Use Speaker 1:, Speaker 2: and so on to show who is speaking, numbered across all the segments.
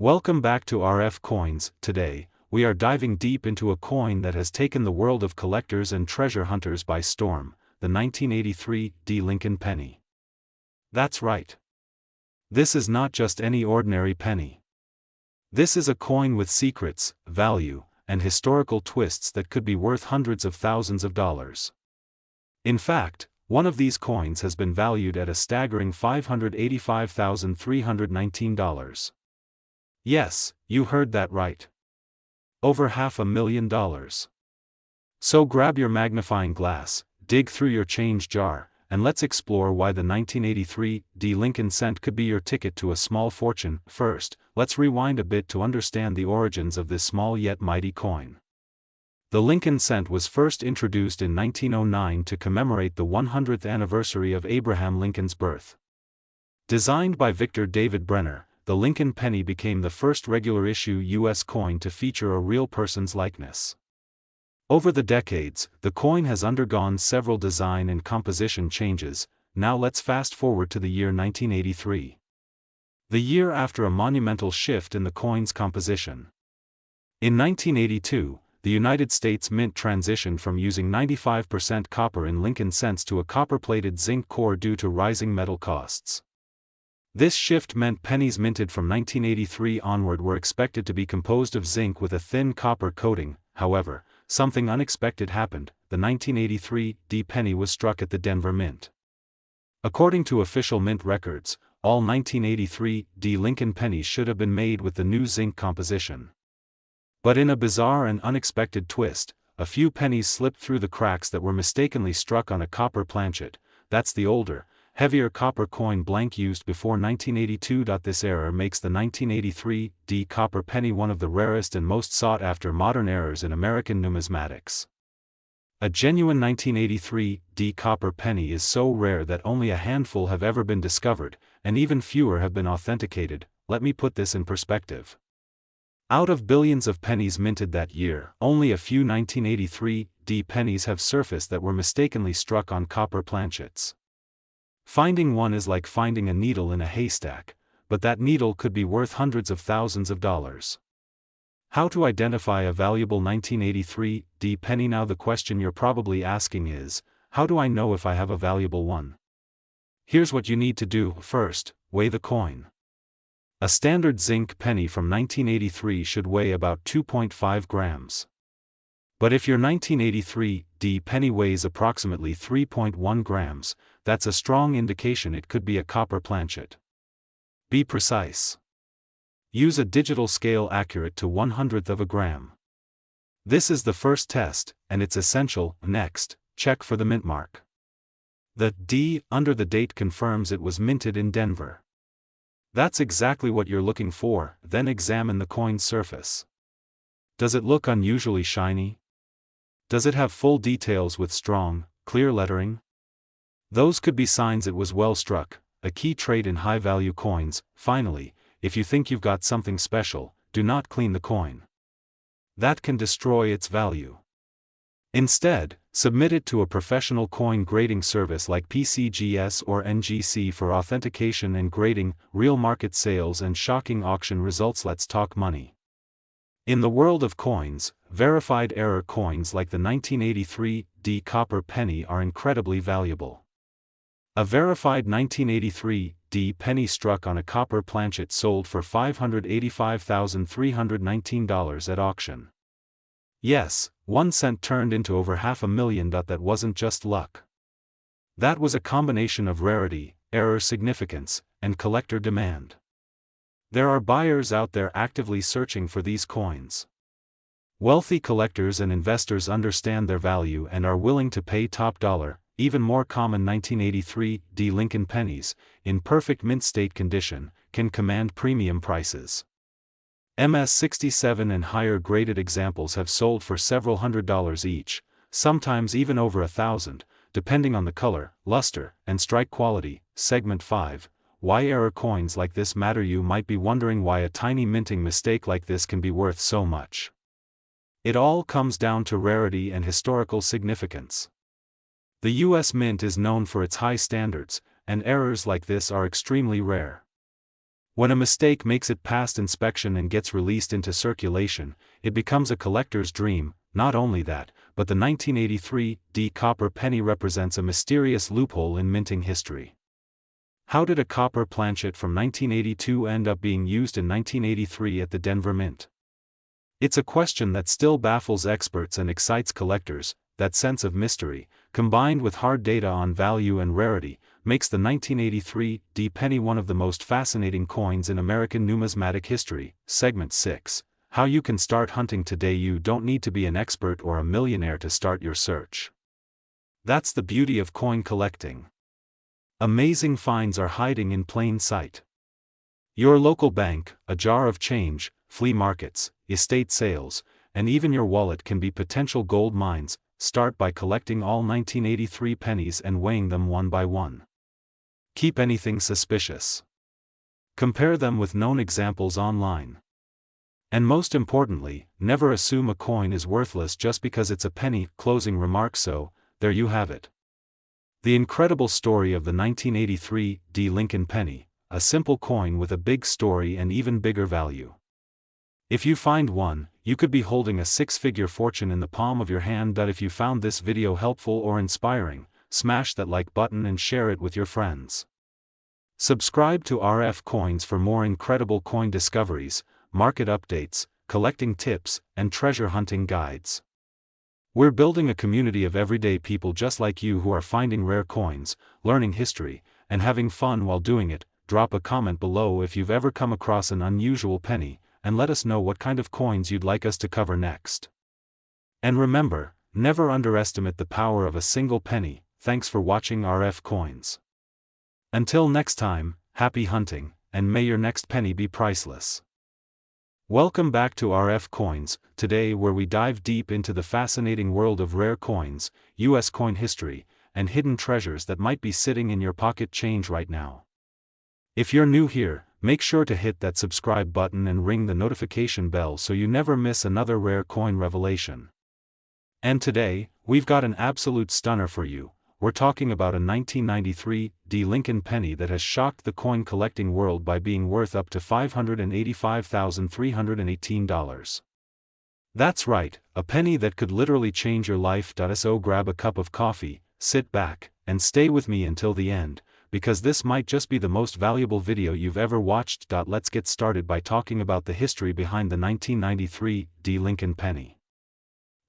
Speaker 1: Welcome back to RF Coins. Today, we are diving deep into a coin that has taken the world of collectors and treasure hunters by storm, the 1983 Lincoln penny. That's right. This is not just any ordinary penny. This is a coin with secrets, value, and historical twists that could be worth hundreds of thousands of dollars. In fact, one of these coins has been valued at a staggering $585,319. Yes, you heard that right. Over $500,000. So grab your magnifying glass, dig through your change jar, and let's explore why the 1983 Lincoln cent could be your ticket to a small fortune. First, let's rewind a bit to understand the origins of this small yet mighty coin. The Lincoln cent was first introduced in 1909 to commemorate the 100th anniversary of Abraham Lincoln's birth. Designed by Victor David Brenner, the Lincoln penny became the first regular-issue U.S. coin to feature a real person's likeness. Over the decades, the coin has undergone several design and composition changes. Now let's fast forward to the year 1983. The year after a monumental shift in the coin's composition. In 1982, the United States Mint transitioned from using 95% copper in Lincoln cents to a copper-plated zinc core due to rising metal costs. This shift meant pennies minted from 1983 onward were expected to be composed of zinc with a thin copper coating. However, something unexpected happened. The 1983 penny was struck at the Denver Mint. According to official mint records, all 1983 Lincoln pennies should have been made with the new zinc composition. But in a bizarre and unexpected twist, a few pennies slipped through the cracks that were mistakenly struck on a copper planchet. That's the older, heavier copper coin blank used before 1982. This error makes the 1983 copper penny one of the rarest and most sought-after modern errors in American numismatics. A genuine 1983 copper penny is so rare that only a handful have ever been discovered, and even fewer have been authenticated. Let me put this in perspective. Out of billions of pennies minted that year, only a few 1983 pennies have surfaced that were mistakenly struck on copper planchets. Finding one is like finding a needle in a haystack, but that needle could be worth hundreds of thousands of dollars. How to identify a valuable 1983 penny? Now the question you're probably asking is, how do I know if I have a valuable one? Here's what you need to do. First, weigh the coin. A standard zinc penny from 1983 should weigh about 2.5 grams. But if your 1983 penny weighs approximately 3.1 grams, that's a strong indication it could be a copper planchet. Be precise. Use a digital scale accurate to 1/100th of a gram. This is the first test, and it's essential. Next, check for the mint mark. The D under the date confirms it was minted in Denver. That's exactly what you're looking for. Then examine the coin's surface. Does it look unusually shiny? Does it have full details with strong, clear lettering? Those could be signs it was well struck, a key trait in high-value coins. Finally, if you think you've got something special, do not clean the coin. That can destroy its value. Instead, submit it to a professional coin grading service like PCGS or NGC for authentication and grading, real market sales and shocking auction results. Let's talk money. In the world of coins, verified error coins like the 1983 copper penny are incredibly valuable. A verified 1983 penny struck on a copper planchet sold for $585,319 at auction. Yes, 1 cent turned into over $500,000. That wasn't just luck. That was a combination of rarity, error significance, and collector demand. There are buyers out there actively searching for these coins. Wealthy collectors and investors understand their value and are willing to pay top dollar. Even more common 1983 Lincoln pennies, in perfect mint state condition, can command premium prices. MS-67 and higher graded examples have sold for several $100s each, sometimes even over $1,000, depending on the color, luster, and strike quality. Segment 5. Why error coins like this matter? You might be wondering why a tiny minting mistake like this can be worth so much. It all comes down to rarity and historical significance. The U.S. Mint is known for its high standards, and errors like this are extremely rare. When a mistake makes it past inspection and gets released into circulation, it becomes a collector's dream. Not only that, but the 1983 D copper penny represents a mysterious loophole in minting history. How did a copper planchet from 1982 end up being used in 1983 at the Denver Mint? It's a question that still baffles experts and excites collectors. That sense of mystery, combined with hard data on value and rarity, makes the 1983 D penny one of the most fascinating coins in American numismatic history. Segment 6. How you can start hunting today. You don't need to be an expert or a millionaire to start your search. That's the beauty of coin collecting. Amazing finds are hiding in plain sight. Your local bank, a jar of change, flea markets, estate sales, and even your wallet can be potential gold mines. Start by collecting all 1983 pennies and weighing them one by one. Keep anything suspicious. Compare them with known examples online. And most importantly, never assume a coin is worthless just because it's a penny. Closing remarks. So, there you have it. The incredible story of the 1983 D Lincoln penny, a simple coin with a big story and even bigger value. If you find one, you could be holding a six-figure fortune in the palm of your hand. If you found this video helpful or inspiring, smash that like button and share it with your friends. Subscribe to RF Coins for more incredible coin discoveries, market updates, collecting tips, and treasure hunting guides. We're building a community of everyday people just like you who are finding rare coins, learning history, and having fun while doing it. Drop a comment below if you've ever come across an unusual penny, and let us know what kind of coins you'd like us to cover next. And remember, never underestimate the power of a single penny. Thanks for watching RF Coins. Until next time, happy hunting, and may your next penny be priceless. Welcome back to RF Coins, today where we dive deep into the fascinating world of rare coins, US coin history, and hidden treasures that might be sitting in your pocket change right now. If you're new here, make sure to hit that subscribe button and ring the notification bell so you never miss another rare coin revelation. And today, we've got an absolute stunner for you. We're talking about a 1993 D Lincoln penny that has shocked the coin collecting world by being worth up to $585,318. That's right, a penny that could literally change your life. So grab a cup of coffee, sit back, and stay with me until the end, because this might just be the most valuable video you've ever watched. Let's get started by talking about the history behind the 1993 D Lincoln penny.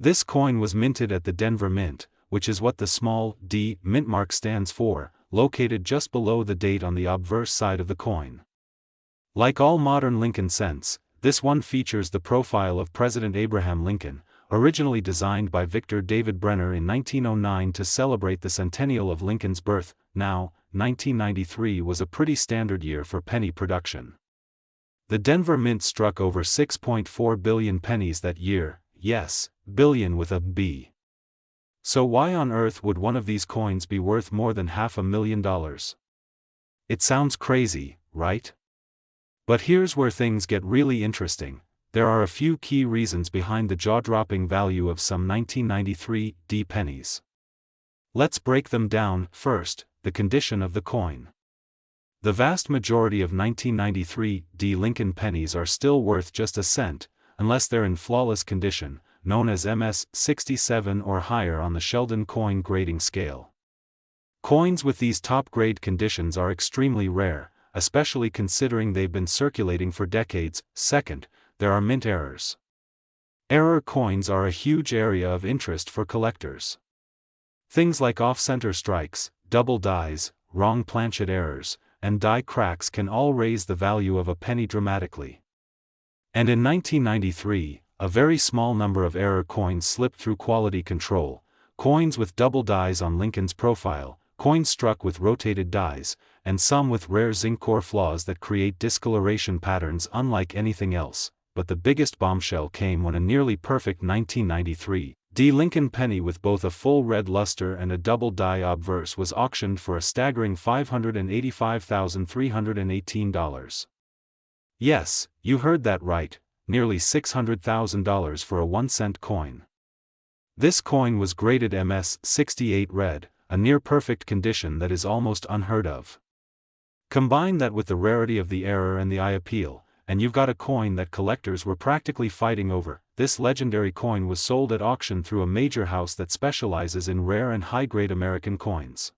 Speaker 1: This coin was minted at the Denver Mint, which is what the small d mint mark stands for, located just below the date on the obverse side of the coin. Like all modern Lincoln cents, this one features the profile of President Abraham Lincoln, originally designed by Victor David Brenner in 1909 to celebrate the centennial of Lincoln's birth. Now, 1993 was a pretty standard year for penny production. The Denver Mint struck over 6.4 billion pennies that year, yes, billion with a B. So why on earth would one of these coins be worth more than $500,000? It sounds crazy, right? But here's where things get really interesting. There are a few key reasons behind the jaw-dropping value of some 1993 D pennies. Let's break them down. First, the condition of the coin. The vast majority of 1993 D Lincoln pennies are still worth just a cent, unless they're in flawless condition, known as MS 67 or higher on the Sheldon coin grading scale. Coins with these top-grade conditions are extremely rare, especially considering they've been circulating for decades. Second, there are mint errors. Error coins are a huge area of interest for collectors. Things like off-center strikes, double dies, wrong planchet errors, and die cracks can all raise the value of a penny dramatically. And in 1993, a very small number of error coins slipped through quality control. Coins with double dies on Lincoln's profile, coins struck with rotated dies, and some with rare zinc core flaws that create discoloration patterns unlike anything else. But the biggest bombshell came when a nearly perfect 1993 D Lincoln penny with both a full red luster and a double die obverse was auctioned for a staggering $585,318. Yes, you heard that right, nearly $600,000 for a 1-cent coin. This coin was graded MS 68 red, a near-perfect condition that is almost unheard of. Combine that with the rarity of the error and the eye appeal, and you've got a coin that collectors were practically fighting over. This legendary coin was sold at auction through a major house that specializes in rare and high-grade American coins.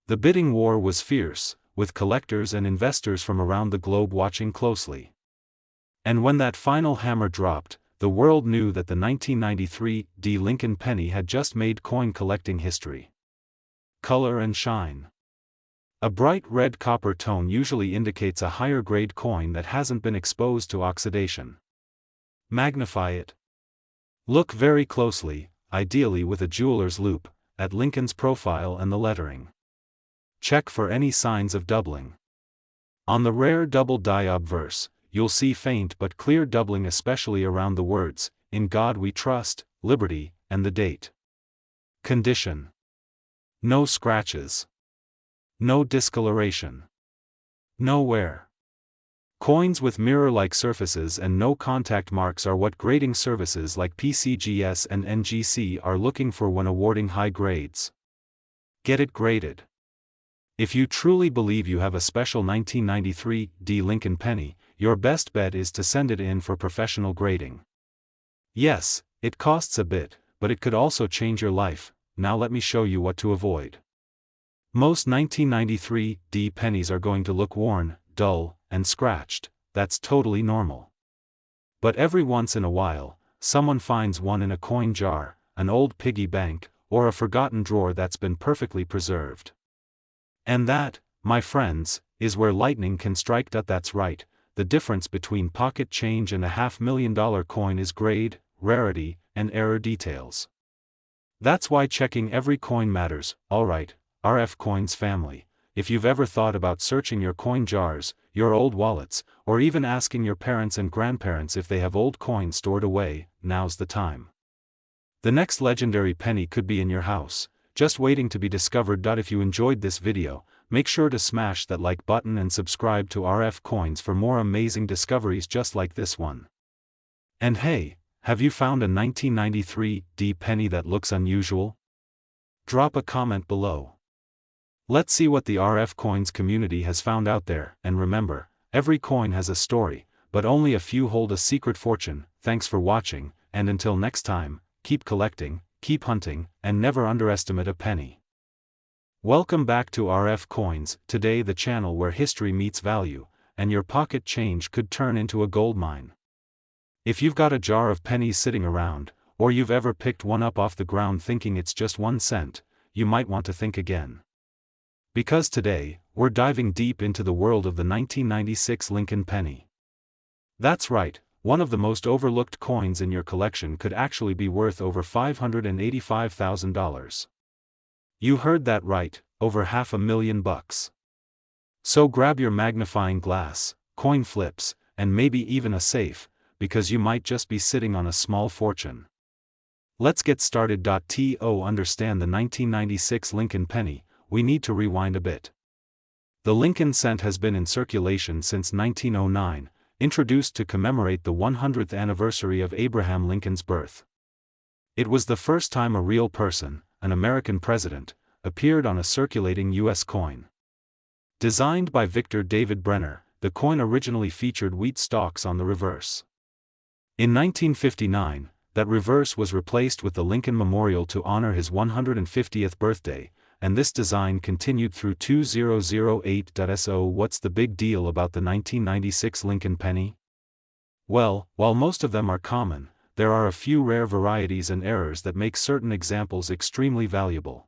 Speaker 1: The bidding war was fierce, with collectors and investors from around the globe watching closely. And when that final hammer dropped, the world knew that the 1993 D. Lincoln penny had just made coin collecting history. Color and shine. A bright red copper tone usually indicates a higher grade coin that hasn't been exposed to oxidation. Magnify it. Look very closely, ideally with a jeweler's loupe, at Lincoln's profile and the lettering. Check for any signs of doubling. On the rare double die obverse, you'll see faint but clear doubling, especially around the words, "In God We Trust," "Liberty," and the date. Condition. No scratches. No discoloration. No wear. Coins with mirror-like surfaces and no contact marks are what grading services like PCGS and NGC are looking for when awarding high grades. Get it graded. If you truly believe you have a special 1993 D. Lincoln penny, your best bet is to send it in for professional grading. Yes, it costs a bit, but it could also change your life. Now let me show you what to avoid. Most 1993 D pennies are going to look worn, dull, and scratched. That's totally normal. But every once in a while, someone finds one in a coin jar, an old piggy bank, or a forgotten drawer that's been perfectly preserved. And that, my friends, is where lightning can strike. That's right, the difference between pocket change and a $500,000 coin is grade, rarity, and error details. That's why checking every coin matters. Alright, RF Coins family, if you've ever thought about searching your coin jars, your old wallets, or even asking your parents and grandparents if they have old coins stored away, now's the time. The next legendary penny could be in your house, just waiting to be discovered. If you enjoyed this video, make sure to smash that like button and subscribe to RF Coins for more amazing discoveries just like this one. And hey, have you found a 1993 D penny that looks unusual? Drop a comment below. Let's see what the RF Coins community has found out there, and remember, every coin has a story, but only a few hold a secret fortune. Thanks for watching, and until next time, keep collecting, keep hunting, and never underestimate a penny. Welcome back to RF Coins, today the channel where history meets value, and your pocket change could turn into a gold mine. If you've got a jar of pennies sitting around, or you've ever picked one up off the ground thinking it's just 1 cent, you might want to think again. Because today, we're diving deep into the world of the 1996 Lincoln penny. That's right, one of the most overlooked coins in your collection could actually be worth over $585,000. You heard that right, over $500,000. So grab your magnifying glass, coin flips, and maybe even a safe, because you might just be sitting on a small fortune. Let's get started. To understand the 1996 Lincoln penny, we need to rewind a bit. The Lincoln cent has been in circulation since 1909, introduced to commemorate the 100th anniversary of Abraham Lincoln's birth. It was the first time a real person, an American president, appeared on a circulating U.S. coin. Designed by Victor David Brenner, the coin originally featured wheat stalks on the reverse. In 1959, that reverse was replaced with the Lincoln Memorial to honor his 150th birthday, and this design continued through 2008. What's the big deal about the 1996 Lincoln penny? Well, while most of them are common, there are a few rare varieties and errors that make certain examples extremely valuable.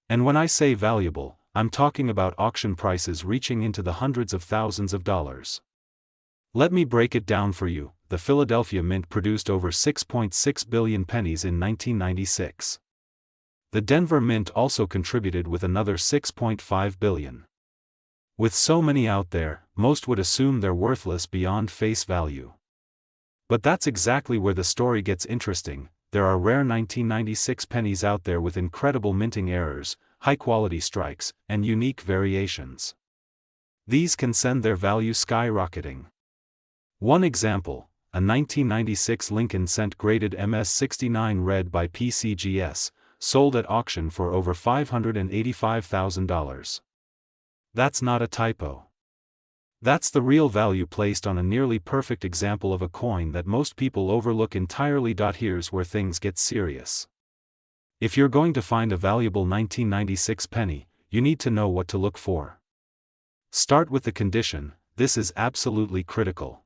Speaker 1: And when I say valuable, I'm talking about auction prices reaching into the hundreds of thousands of dollars. Let me break it down for you. The Philadelphia Mint produced over 6.6 billion pennies in 1996. The Denver Mint also contributed with another 6.5 billion. With so many out there, most would assume they're worthless beyond face value. But that's exactly where the story gets interesting. There are rare 1996 pennies out there with incredible minting errors, high-quality strikes, and unique variations. These can send their value skyrocketing. One example, a 1996 Lincoln cent graded MS69 red by PCGS, sold at auction for over $585,000. That's not a typo. That's the real value placed on a nearly perfect example of a coin that most people overlook entirely. Here's where things get serious. If you're going to find a valuable 1996 penny, you need to know what to look for. Start with the condition. This is absolutely critical.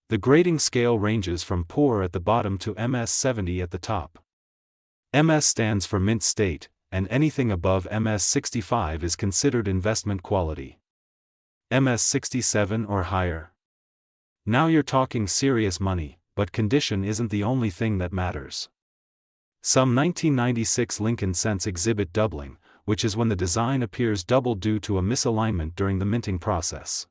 Speaker 1: The grading scale ranges from poor at the bottom to MS70 at the top. MS stands for mint state, and anything above MS65 is considered investment quality. MS67 or higher. Now you're talking serious money, but condition isn't the only thing that matters. Some 1996 Lincoln cents exhibit doubling, which is when the design appears doubled due to a misalignment during the minting process.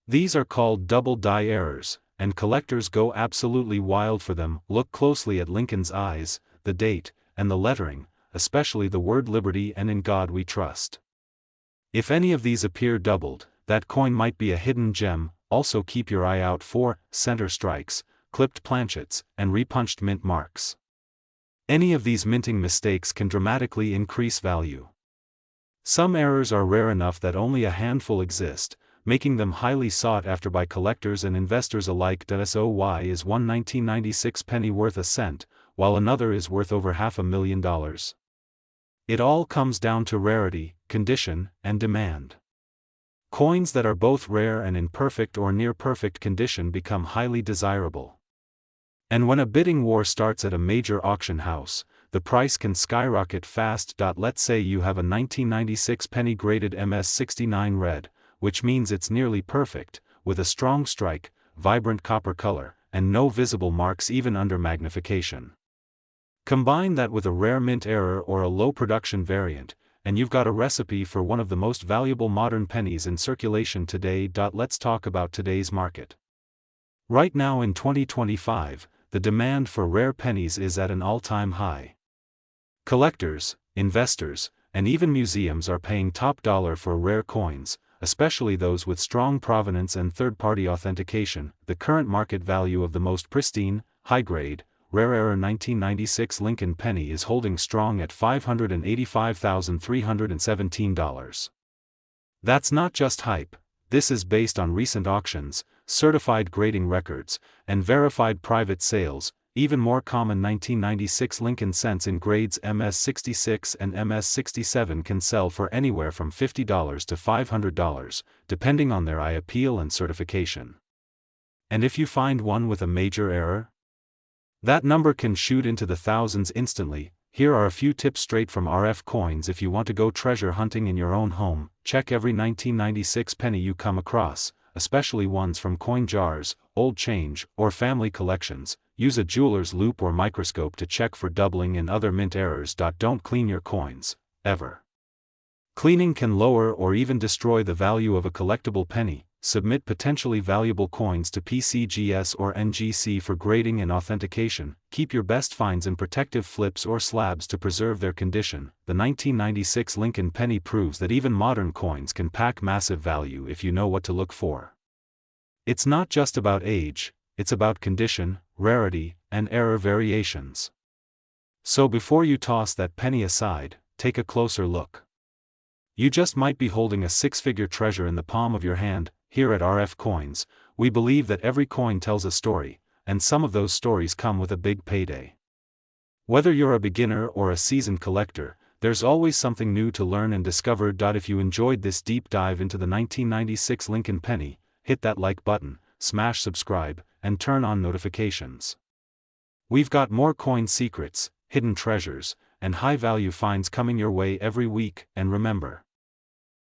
Speaker 1: These are called double die errors, and collectors go absolutely wild for them. Look closely at Lincoln's eyes, the date, and the lettering, especially the word liberty and in God we trust. If any of these appear doubled, that coin might be a hidden gem. Also keep your eye out for center strikes, clipped planchets, and repunched mint marks. Any of these minting mistakes can dramatically increase value. Some errors are rare enough that only a handful exist, making them highly sought after by collectors and investors alike. So why is one 1996 penny worth a cent, while another is worth over $500,000? It all comes down to rarity, condition, and demand. Coins that are both rare and in perfect or near perfect condition become highly desirable. And when a bidding war starts at a major auction house, the price can skyrocket fast. Let's say you have a 1996 penny graded MS69 red, which means it's nearly perfect, with a strong strike, vibrant copper color, and no visible marks even under magnification. Combine that with a rare mint error or a low production variant, and you've got a recipe for one of the most valuable modern pennies in circulation today. Let's talk about today's market. Right now in 2025, the demand for rare pennies is at an all-time high. Collectors, investors, and even museums are paying top dollar for rare coins, especially those with strong provenance and third-party authentication. The current market value of the most pristine, high-grade, rare error 1996 Lincoln penny is holding strong at $585,317. That's not just hype. This is based on recent auctions, certified grading records, and verified private sales. Even more common 1996 Lincoln cents in grades MS66 and MS67 can sell for anywhere from $50 to $500, depending on their eye appeal and certification. And if you find one with a major error, that number can shoot into the thousands instantly. Here are a few tips straight from RF Coins. If you want to go treasure hunting in your own home, check every 1996 penny you come across, especially ones from coin jars, old change, or family collections. Use a jeweler's loupe or microscope to check for doubling and other mint errors. Don't clean your coins, ever. Cleaning can lower or even destroy the value of a collectible penny. Submit potentially valuable coins to PCGS or NGC for grading and authentication. Keep your best finds in protective flips or slabs to preserve their condition. The 1996 Lincoln penny proves that even modern coins can pack massive value if you know what to look for. It's not just about age, it's about condition, rarity, and error variations. So before you toss that penny aside, take a closer look. You just might be holding a six-figure treasure in the palm of your hand. Here at RF Coins, we believe that every coin tells a story, and some of those stories come with a big payday. Whether you're a beginner or a seasoned collector, there's always something new to learn and discover. If you enjoyed this deep dive into the 1996 Lincoln penny, hit that like button, smash subscribe, and turn on notifications. We've got more coin secrets, hidden treasures, and high-value finds coming your way every week. And remember,